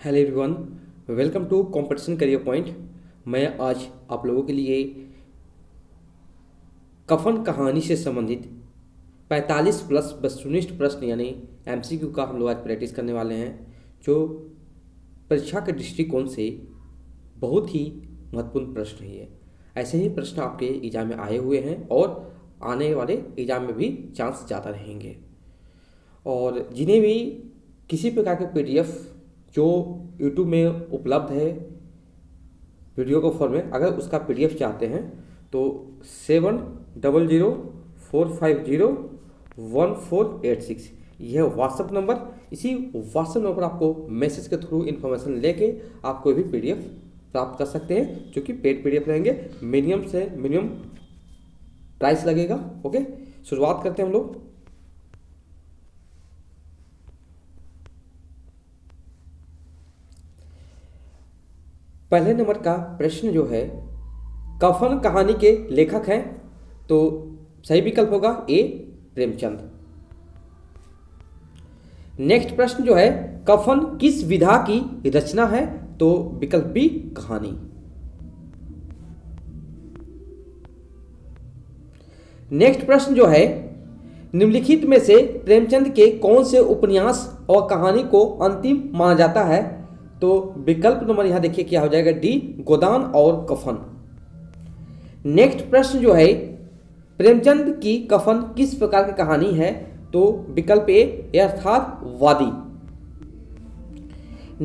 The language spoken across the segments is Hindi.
Hello everyone, welcome to competition Career Point. मैं आज आप लोगों के लिए कफन कहानी से संबंधित 45 प्लस वस्तुनिष्ठ प्रश्न यानी एमसीक्यू का हम लोग आज प्रैक्टिस करने वाले हैं, जो परीक्षा के दृष्टिकोण से बहुत ही महत्वपूर्ण प्रश्न है। ऐसे ही प्रश्न आपके एग्जाम में आए हुए हैं और आने वाले एग्जाम में भी चांस ज़्यादा रहेंगे। और जिन्हें भी किसी प्रकार के पीडीएफ जो यूट्यूब में उपलब्ध है वीडियो के फॉर्म में, अगर उसका पीडीएफ चाहते हैं तो 7004501486 यह व्हाट्सएप नंबर, इसी व्हाट्सएप नंबर पर आपको मैसेज के थ्रू इन्फॉर्मेशन लेके आप कोई भी पीडीएफ प्राप्त कर सकते हैं, जो कि पेड पीडीएफ रहेंगे। मिनिमम से मिनिमम प्राइस लगेगा। ओके, शुरुआत करते हैं हम लोग। पहले नंबर का प्रश्न जो है, कफन कहानी के लेखक हैं, तो सही विकल्प होगा ए प्रेमचंद। नेक्स्ट प्रश्न जो है, कफन किस विधा की रचना है, तो विकल्प बी कहानी। नेक्स्ट प्रश्न जो है, निम्नलिखित में से प्रेमचंद के कौन से उपन्यास और कहानी को अंतिम माना जाता है, तो विकल्प नंबर यहां देखिए क्या हो जाएगा, डी गोदान और कफन। नेक्स्ट प्रश्न जो है, प्रेमचंद की कफन किस प्रकार की कहानी है, तो विकल्प ए अर्थात वादी।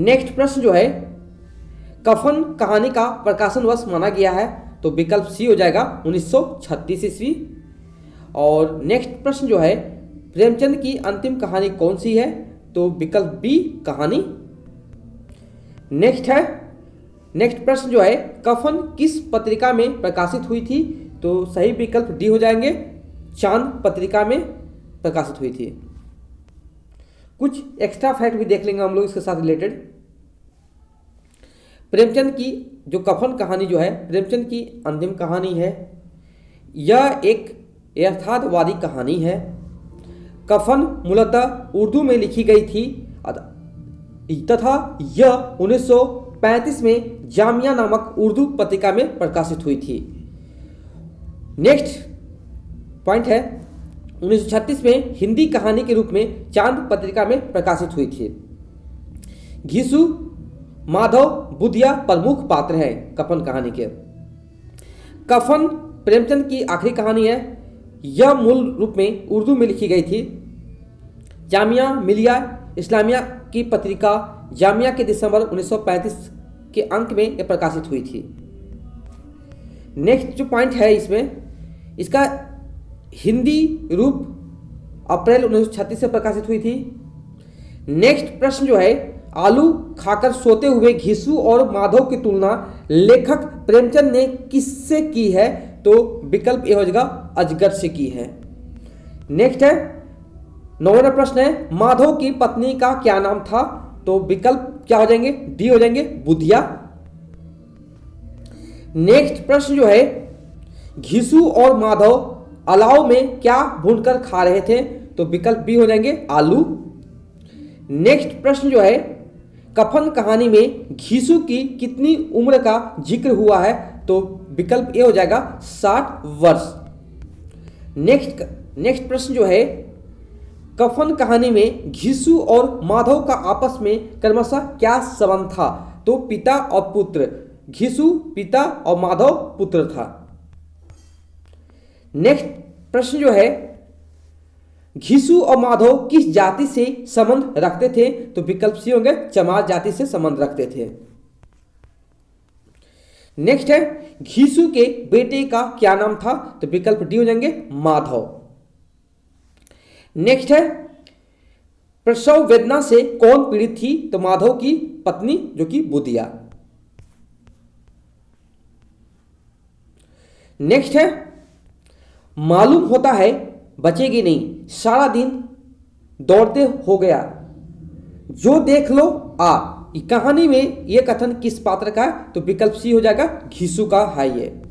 नेक्स्ट प्रश्न जो है, कफन कहानी का प्रकाशन वर्ष माना गया है, तो विकल्प सी हो जाएगा 1936 ईस्वी। और नेक्स्ट प्रश्न जो है, प्रेमचंद की अंतिम कहानी कौन सी है, तो विकल्प बी कहानी। नेक्स्ट प्रश्न जो है, कफन किस पत्रिका में प्रकाशित हुई थी, तो सही विकल्प डी हो जाएंगे, चांद पत्रिका में प्रकाशित हुई थी। कुछ एक्स्ट्रा फैक्ट भी देख लेंगे हम लोग इसके साथ रिलेटेड। प्रेमचंद की जो कफन कहानी जो है, प्रेमचंद की अंतिम कहानी है। यह एक यथार्थवादी कहानी है। कफन मूलतः उर्दू में लिखी गई थी तथा यह 1935 में जामिया नामक उर्दू पत्रिका में प्रकाशित हुई थी। नेक्स्ट पॉइंट है, 1936 में हिंदी कहानी के रूप में चांद पत्रिका में प्रकाशित हुई थी। घीसू माधव बुधिया प्रमुख पात्र हैं कफन कहानी के। कफन प्रेमचंद की आखिरी कहानी है। यह मूल रूप में उर्दू में लिखी गई थी। जामिया मिलिया इस्लामिया की पत्रिका जामिया के दिसंबर 1935 के अंक में यह प्रकाशित हुई थी। नेक्स्ट जो पॉइंट है इसमें, इसका हिंदी रूप अप्रैल 1936 से प्रकाशित हुई थी। नेक्स्ट प्रश्न जो है, आलू खाकर सोते हुए घीसू और माधव की तुलना लेखक प्रेमचंद ने किससे की है, तो विकल्प ए हो जाएगा अजगर से की है। नेक्स्ट है 9वां प्रश्न है, माधव की पत्नी का क्या नाम था, तो विकल्प क्या हो जाएंगे, डी हो जाएंगे बुधिया। नेक्स्ट प्रश्न जो है, घीसू और माधव अलाव में क्या भूनकर खा रहे थे, तो विकल्प बी हो जाएंगे आलू। नेक्स्ट प्रश्न जो है, कफन कहानी में घीसू की कितनी उम्र का जिक्र हुआ है, तो विकल्प ए हो जाएगा 60 वर्ष। नेक्स्ट प्रश्न जो है, कफन कहानी में घीसू और माधव का आपस में क्रमशः क्या संबंध था, तो पिता और पुत्र। घीसू पिता और माधव पुत्र था। नेक्स्ट प्रश्न जो है, घीसू और माधव किस जाति से संबंध रखते थे, तो विकल्प सी होंगे चमार जाति से संबंध रखते थे। नेक्स्ट है, घीसू के बेटे का क्या नाम था, तो विकल्प डी हो जाएंगे माधव। नेक्स्ट है, प्रसव वेदना से कौन पीड़ित थी, तो माधव की पत्नी जो कि बुधिया। नेक्स्ट है, मालूम होता है बचेगी नहीं, सारा दिन दौड़ते हो गया, जो देख लो आ। कहानी में यह कथन किस पात्र का है, तो विकल्प सी हो जाएगा घीसू का है ये।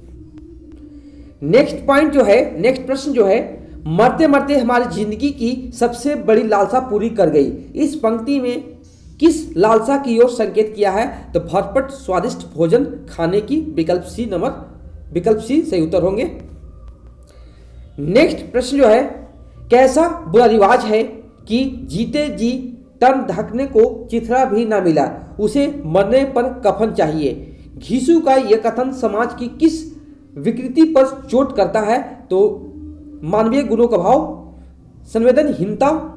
नेक्स्ट पॉइंट जो है, नेक्स्ट प्रश्न जो है, मरते मरते हमारी जिंदगी की सबसे बड़ी लालसा पूरी कर गई। इस पंक्ति में किस लालसा की ओर संकेत किया है? तो भरपेट स्वादिष्ट भोजन खाने की। विकल्प सी सही उत्तर होंगे। नेक्स्ट प्रश्न जो है, कैसा बुरा रिवाज है कि जीते जी तन ढकने को चिथड़ा भी ना मिला, उसे मरने पर कफन चाहिए? घीसू का यह कथन समाज की किस विकृति पर चोट करता है? तो मानवीय गुणों का भाव, संवेदनहीनता,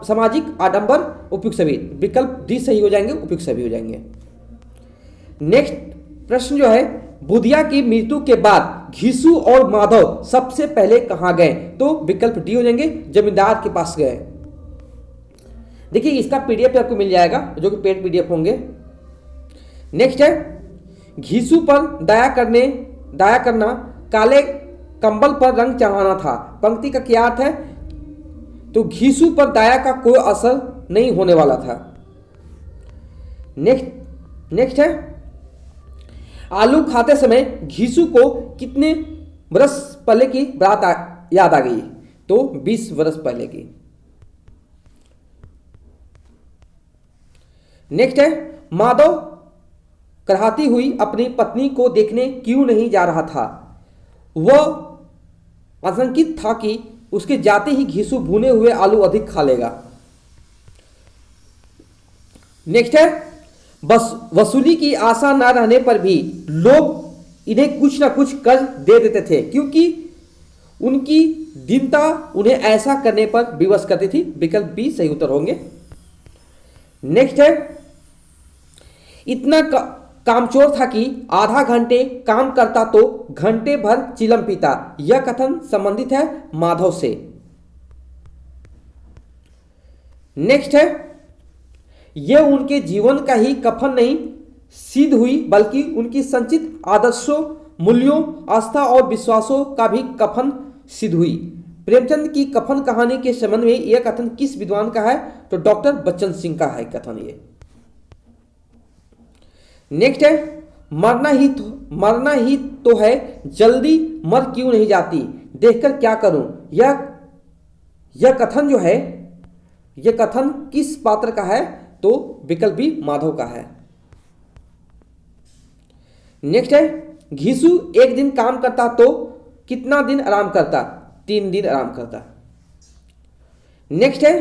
सामाजिक आडंबर, उपयुक्त सभी। विकल्प डी सही हो जाएंगे, उपयुक्त सभी हो जाएंगे। नेक्स्ट प्रश्न जो है, बुधिया की मृत्यु के बाद घीसू और माधव सबसे पहले कहां गए? तो विकल्प डी हो जाएंगे, जमींदार के पास गए। देखिए इसका पीडीएफ आपको मिल जाएगा, जो कि पेड पीडीएफ होंगे। नेक्स्ट है, घीसू पर दया करना काले कंबल पर रंग चढ़ाना था। पंक्ति का क्या अर्थ है? तो घीसू पर दया का कोई असर नहीं होने वाला था। नेक्स्ट है, आलू खाते समय घीसू को कितने वर्ष पहले की बात याद आ गई? तो 20 वर्ष पहले की। नेक्स्ट है, माधव कराहती हुई अपनी पत्नी को देखने क्यों नहीं जा रहा था? वह आशंकित था कि उसके जाते ही घीसू भुने हुए आलू अधिक खा लेगा। नेक्स्ट है, बस वसूली की आशा न रहने पर भी लोग इन्हें कुछ ना कुछ कर्ज दे देते थे, क्योंकि उनकी दीनता उन्हें ऐसा करने पर विवश करती थी। विकल्प बी सही उत्तर होंगे। नेक्स्ट है, इतना कामचोर था कि आधा घंटे काम करता तो घंटे भर चिलम पीता। यह कथन संबंधित है माधव से। नेक्स्ट है, यह उनके जीवन का ही कफन नहीं सिद्ध हुई, बल्कि उनकी संचित आदर्शों, मूल्यों, आस्था और विश्वासों का भी कफन सिद्ध हुई। प्रेमचंद की कफन कहानी के संबंध में यह कथन किस विद्वान का है? तो डॉक्टर बच्चन सिंह का है कथन ये। नेक्स्ट है, मरना ही तो है, जल्दी मर क्यों नहीं जाती, देखकर क्या करूं? यह कथन जो है, यह कथन किस पात्र का है? तो विकल्प बी माधव का है। नेक्स्ट है, घीसू एक दिन काम करता तो कितना दिन आराम करता? 3 दिन आराम करता। नेक्स्ट है,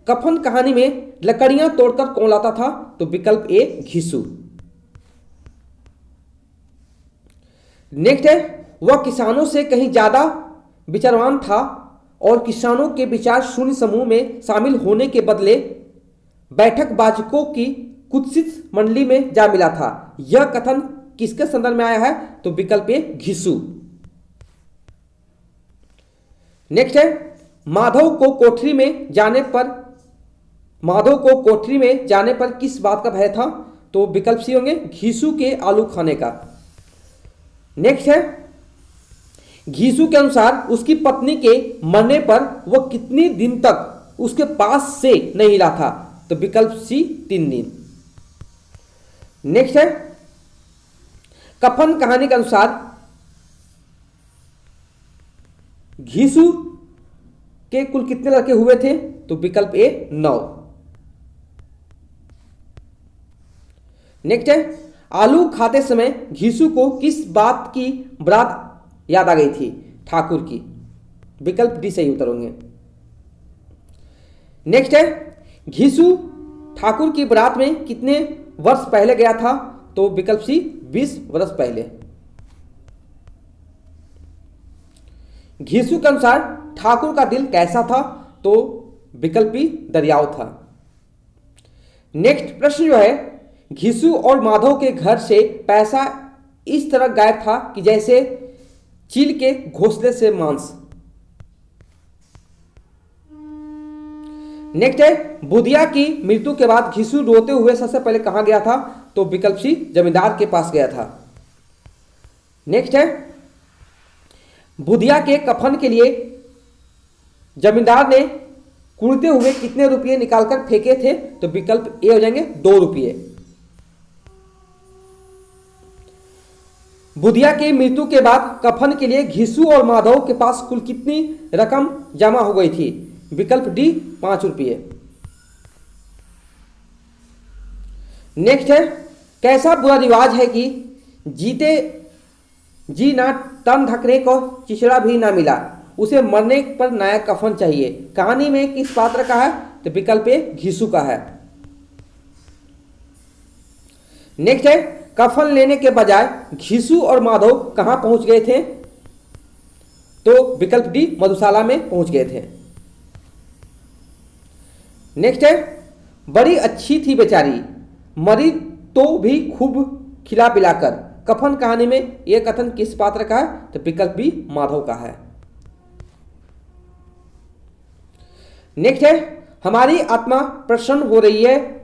कफन कहानी में लकड़ियां तोड़कर कौन लाता था? तो विकल्प ए घीसू। नेक्स्ट है, वह किसानों से कहीं ज्यादा विचारवान था और किसानों के विचार शून्य समूह में शामिल होने के बदले बैठक बाचकों की कुत्सित मंडली में जा मिला था। यह कथन किसके संदर्भ में आया है? तो विकल्प ए घीसू। नेक्स्ट है, माधव को कोठरी में जाने पर किस बात का भय था? तो विकल्प सी होंगे, घीसू के आलू खाने का। नेक्स्ट है, घीसू के अनुसार उसकी पत्नी के मरने पर वह कितने दिन तक उसके पास से नहीं हिला था? तो विकल्प सी 3 दिन। नेक्स्ट है, कफन कहानी के अनुसार घीसू के कुल कितने लड़के हुए थे? तो विकल्प ए 9। नेक्स्ट है, आलू खाते समय घीसू को किस बात की बात याद आ गई थी? ठाकुर की। विकल्प डी सही उत्तर होंगे। नेक्स्ट है, घीसू ठाकुर की बारात में कितने वर्ष पहले गया था? तो विकल्प सी 20 वर्ष पहले। घीसू के अनुसार ठाकुर का दिल कैसा था? तो विकल्प बी दरियाव था। नेक्स्ट प्रश्न जो है, घीसू और माधव के घर से पैसा इस तरह गायब था कि जैसे चील के घोंसले से मांस। नेक्स्ट है, बुधिया की मृत्यु के बाद घीसू रोते हुए सबसे पहले कहां गया था? तो विकल्प सी जमींदार के पास गया था। नेक्स्ट है, बुधिया के कफन के लिए जमींदार ने कुड़ते हुए कितने रुपये निकालकर फेंके थे? तो विकल्प ए हो जाएंगे 2 रुपये। बुधिया की मृत्यु के बाद कफन के लिए घीसू और माधव के पास कुल कितनी रकम जमा हो गई थी? विकल्प डी 5 रुपये। नेक्स्ट है, कैसा बुरा रिवाज है कि जीते जी ना तन ढकने को चिचड़ा भी ना मिला, उसे मरने पर नया कफन चाहिए। कहानी में किस पात्र का है? तो विकल्प ए घिसू का है। नेक्स्ट है, कफन लेने के बजाय घिसू और माधव कहां पहुंच गए थे? तो विकल्प डी मधुशाला में पहुंच गए थे। नेक्स्ट है, बड़ी अच्छी थी बेचारी, मरी तो भी खूब खिला पिलाकर। कफन कहानी में यह कथन किस पात्र का है? तो विकल्प बी माधव का है। नेक्स्ट है, हमारी आत्मा प्रसन्न हो रही है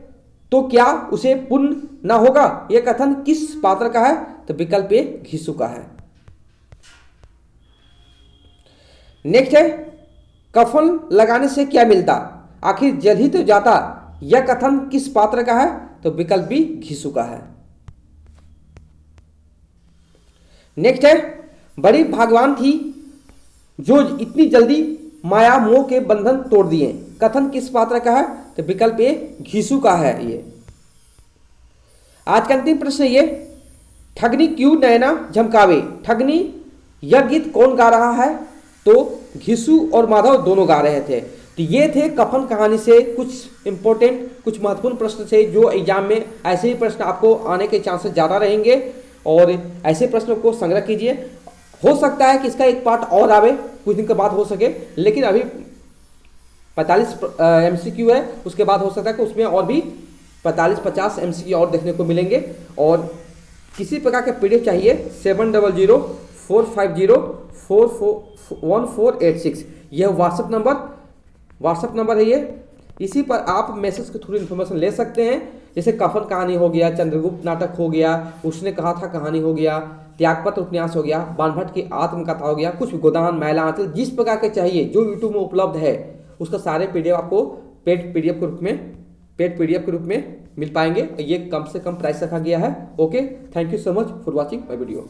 तो क्या उसे पुण्य न होगा, यह कथन किस पात्र का है? तो विकल्प ए घिसू का है। नेक्स्ट है, कफन लगाने से क्या मिलता, आखिर जल ही तो जाता, यह कथन किस पात्र का है? तो विकल्प बी घिसू का है। नेक्स्ट है, बड़ी भाग्यवान थी जो इतनी जल्दी माया मोह के बंधन तोड़ दिए, कथन किस पात्र का है? तो विकल्प ए घिसू का है। ये आज का अंतिम प्रश्न, ये ठगनी क्यों नैना झमकावे, ठगनी यह गीत कौन गा रहा है? तो घिसू और माधव दोनों गा रहे थे। तो ये थे कफन कहानी से कुछ इंपॉर्टेंट, कुछ महत्वपूर्ण प्रश्न थे जो एग्जाम में ऐसे ही प्रश्न आपको आने के चांसेस ज़्यादा रहेंगे, और ऐसे प्रश्नों को संग्रह कीजिए। हो सकता है कि इसका एक पार्ट और आवे, कुछ दिन के बाद हो सके, लेकिन अभी 45 MCQ है, उसके बाद हो सकता है कि उसमें और भी 45-50 MCQ और देखने को मिलेंगे। और किसी प्रकार के PDF चाहिए 7004501486, यह व्हाट्सएप नंबर है ये। इसी पर आप मैसेज के थ्रू इन्फॉर्मेशन ले सकते हैं, जैसे कफन कहानी हो गया, चंद्रगुप्त नाटक हो गया, उसने कहा था कहानी हो गया, त्यागपत्र उपन्यास हो गया, बाणभट्ट की आत्मकथा हो गया, कुछ गोदान महिला आंचल, जिस प्रकार के चाहिए जो यूट्यूब में उपलब्ध है उसका सारे PDF आपको पेड PDF के रूप में मिल पाएंगे। ये कम से कम प्राइस रखा गया है। Okay, thank you so much for watching my video.